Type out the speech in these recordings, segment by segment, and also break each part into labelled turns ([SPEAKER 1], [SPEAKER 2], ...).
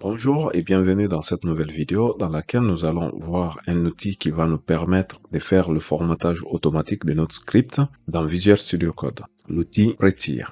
[SPEAKER 1] Bonjour et bienvenue dans cette nouvelle vidéo dans laquelle nous allons voir un outil qui va nous permettre de faire le formatage automatique de notre script dans Visual Studio Code, l'outil Prettier.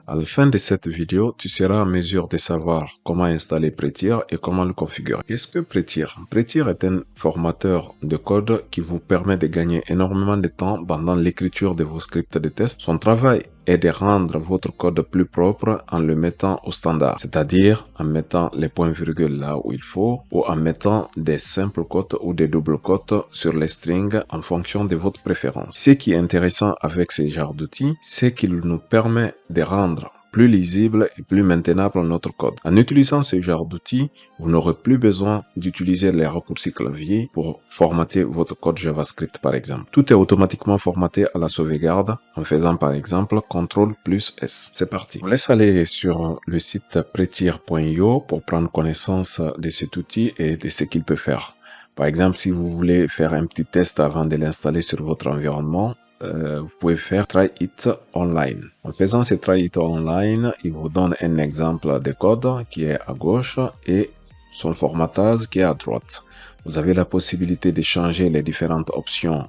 [SPEAKER 1] À la fin de cette vidéo, tu seras en mesure de savoir comment installer Prettier et comment le configurer. Qu'est-ce que Prettier? Prettier est un formateur de code qui vous permet de gagner énormément de temps pendant l'écriture de vos scripts de test. Son travail est de rendre votre code plus propre en le mettant au standard, c'est-à-dire en mettant les points-virgules là où il faut ou en mettant des simples quotes ou des doubles quotes sur les strings en fonction de votre préférence. Ce qui est intéressant avec ce genre d'outil, c'est qu'il nous permet de rendre plus lisible et plus maintenable notre code. En utilisant ce genre d'outils, vous n'aurez plus besoin d'utiliser les raccourcis clavier pour formater votre code JavaScript par exemple. Tout est automatiquement formaté à la sauvegarde en faisant par exemple CTRL+S. C'est parti. Je vous laisse aller sur le site prettier.io pour prendre connaissance de cet outil et de ce qu'il peut faire. Par exemple, si vous voulez faire un petit test avant de l'installer sur votre environnement, vous pouvez faire Try It Online. En faisant ce Try It Online, il vous donne un exemple de code qui est à gauche et son formatage qui est à droite. Vous avez la possibilité de changer les différentes options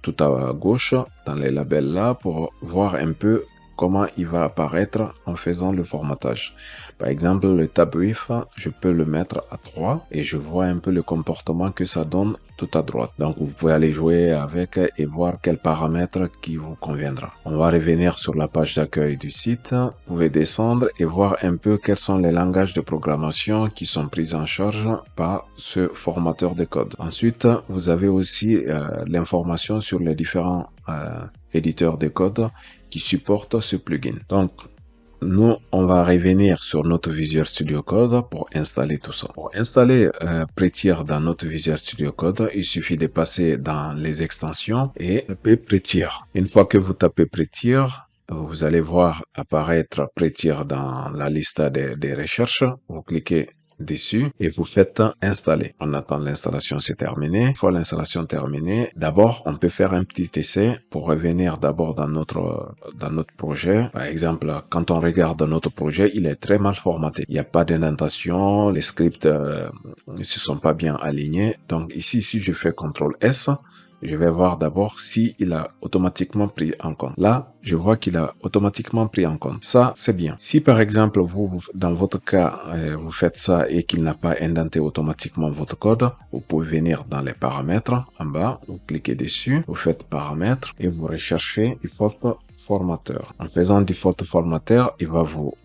[SPEAKER 1] tout à gauche dans les labels là pour voir un peu comment il va apparaître en faisant le formatage. Par exemple, le tab width, je peux le mettre à 3 et je vois un peu le comportement que ça donne tout à droite. Donc, vous pouvez aller jouer avec et voir quel paramètre qui vous conviendra. On va revenir sur la page d'accueil du site. Vous pouvez descendre et voir un peu quels sont les langages de programmation qui sont pris en charge par ce formateur de code. Ensuite, vous avez aussi l'information sur les différents éditeurs de code qui supportent ce plugin. Donc, nous, on va revenir sur notre Visual Studio Code pour installer tout ça. Pour installer Prettier dans notre Visual Studio Code, il suffit de passer dans les extensions et taper Prettier. Une fois que vous tapez Prettier, vous allez voir apparaître Prettier dans la liste des recherches. Vous cliquez dessus et vous faites installer. On attend l'installation c'est terminé. Une fois l'installation terminée, d'abord on peut faire un petit essai pour revenir d'abord dans notre projet. Par exemple, quand on regarde notre projet, il est très mal formaté. Il n'y a pas d'indentation, les scripts ne se sont pas bien alignés. Donc ici, si je fais CTRL+S, je vais voir d'abord s'il a automatiquement pris en compte. Là, je vois qu'il a automatiquement pris en compte. Ça, c'est bien. Si par exemple, dans votre cas, vous faites ça et qu'il n'a pas indenté automatiquement votre code, vous pouvez venir dans les paramètres en bas, vous cliquez dessus, vous faites paramètres et vous recherchez default formateur. En faisant default formateur, il va vous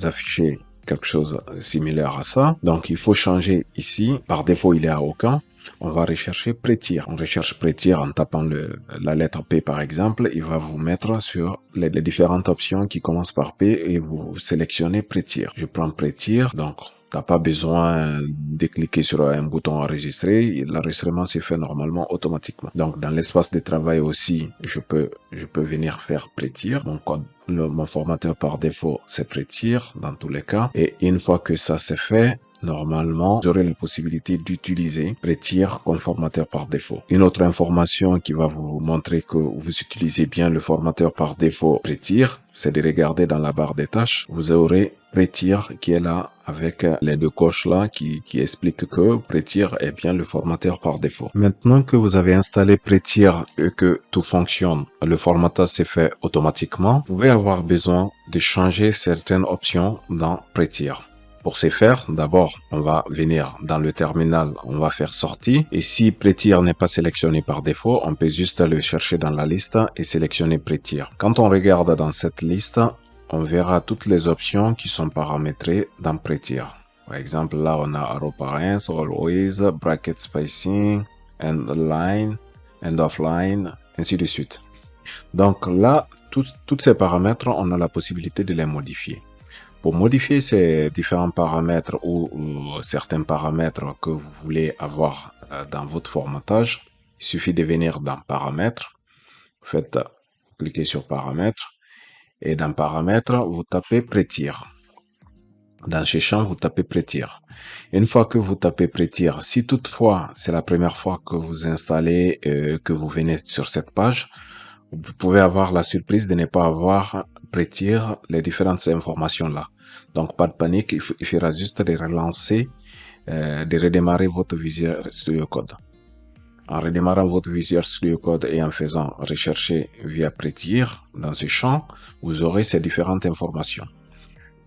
[SPEAKER 1] afficher quelque chose de similaire à ça. Donc, il faut changer ici. Par défaut, il est à aucun. On va rechercher Prettier. On recherche Prettier en tapant la lettre P par exemple. Il va vous mettre sur les différentes options qui commencent par P et vous sélectionnez Prettier. Je prends Prettier. Donc, t'as pas besoin de cliquer sur un bouton enregistrer. L'enregistrement s'est fait normalement automatiquement. Donc, dans l'espace de travail aussi, je peux venir faire Prettier. Mon formateur par défaut, c'est Prettier dans tous les cas. Et une fois que ça c'est fait, normalement, vous aurez la possibilité d'utiliser Prettier comme formateur par défaut. Une autre information qui va vous montrer que vous utilisez bien le formateur par défaut Prettier, c'est de regarder dans la barre des tâches. Vous aurez Prettier qui est là avec les deux coches là qui expliquent que Prettier est bien le formateur par défaut. Maintenant que vous avez installé Prettier et que tout fonctionne, le formatage s'est fait automatiquement, vous pouvez avoir besoin de changer certaines options dans Prettier. Pour ce faire, d'abord, on va venir dans le terminal, on va faire sortie. Et si Prettier n'est pas sélectionné par défaut, on peut juste le chercher dans la liste et sélectionner Prettier. Quand on regarde dans cette liste, on verra toutes les options qui sont paramétrées dans Prettier. Par exemple, là, on a arrow parens, always, bracket spacing, end line, end of line, ainsi de suite. Donc là, tous ces paramètres, on a la possibilité de les modifier. Pour modifier ces différents paramètres ou certains paramètres que vous voulez avoir dans votre formatage, il suffit de venir dans Paramètres, cliquez sur Paramètres et dans Paramètres, vous tapez Prettier. Dans ce champ, vous tapez Prettier. Une fois que vous tapez Prettier, si toutefois c'est la première fois que vous installez, que vous venez sur cette page, vous pouvez avoir la surprise de ne pas avoir prêtir les différentes informations là. Donc pas de panique, il suffira juste de relancer, de redémarrer votre Visual Studio Code. En redémarrant votre Visual Studio Code et en faisant rechercher via prêtir dans ce champ, vous aurez ces différentes informations.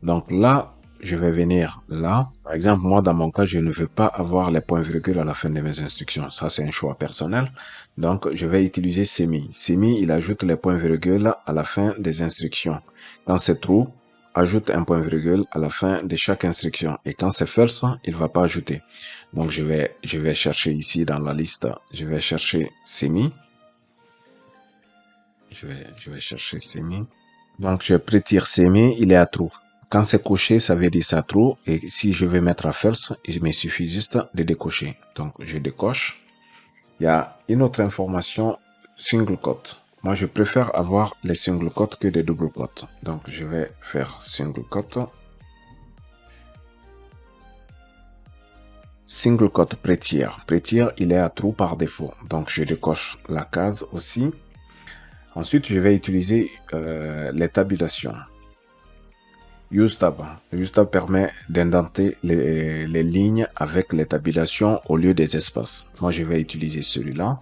[SPEAKER 1] Donc là, je vais venir là. Par exemple, moi, dans mon cas, je ne veux pas avoir les points-virgules à la fin de mes instructions. Ça, c'est un choix personnel. Donc, je vais utiliser semi. Semi, il ajoute les points-virgules à la fin des instructions. Quand c'est true, ajoute un point-virgule à la fin de chaque instruction. Et quand c'est false, il va pas ajouter. Donc, je vais chercher ici dans la liste, je vais chercher semi. Je vais chercher semi. Donc, je prétire semi, il est à true. Quand c'est coché, ça veut dire ça true. Et si je veux mettre à false, il me suffit juste de décocher. Donc, je décoche. Il y a une autre information, single quote. Moi, je préfère avoir les single quotes que des double quotes. Donc, je vais faire single quote. Single quote prêtir. Prêtir, il est à true par défaut. Donc, je décoche la case aussi. Ensuite, je vais utiliser les tabulations. Use tab. Use tab permet d'indenter les lignes avec les tabulations au lieu des espaces. Moi, je vais utiliser celui-là.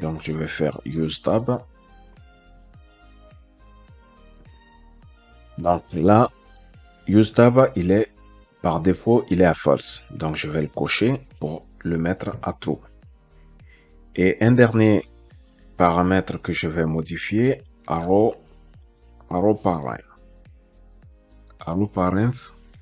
[SPEAKER 1] Donc, je vais faire use tab. Donc là, use tab, il est par défaut, il est à false. Donc, je vais le cocher pour le mettre à true. Et un dernier paramètre que je vais modifier, arrow parent. Arrow parent,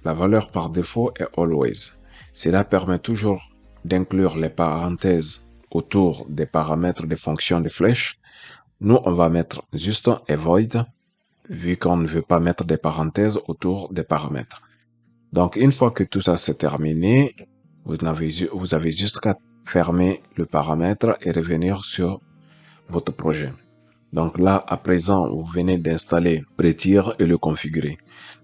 [SPEAKER 1] la valeur par défaut est always. Cela permet toujours d'inclure les parenthèses autour des paramètres des fonctions de flèche. Nous, on va mettre juste avoid, vu qu'on ne veut pas mettre des parenthèses autour des paramètres. Donc, une fois que tout ça c'est terminé, vous avez juste qu'à fermer le paramètre et revenir sur votre projet. Donc là, à présent, vous venez d'installer prêtir et le configurer.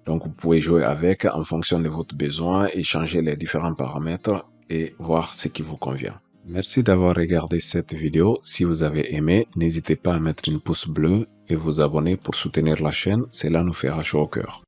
[SPEAKER 1] Donc, vous pouvez jouer avec en fonction de votre besoin et changer les différents paramètres et voir ce qui vous convient. Merci d'avoir regardé cette vidéo. Si vous avez aimé, n'hésitez pas à mettre une pouce bleu et vous abonner pour soutenir la chaîne. Cela nous fera chaud au cœur.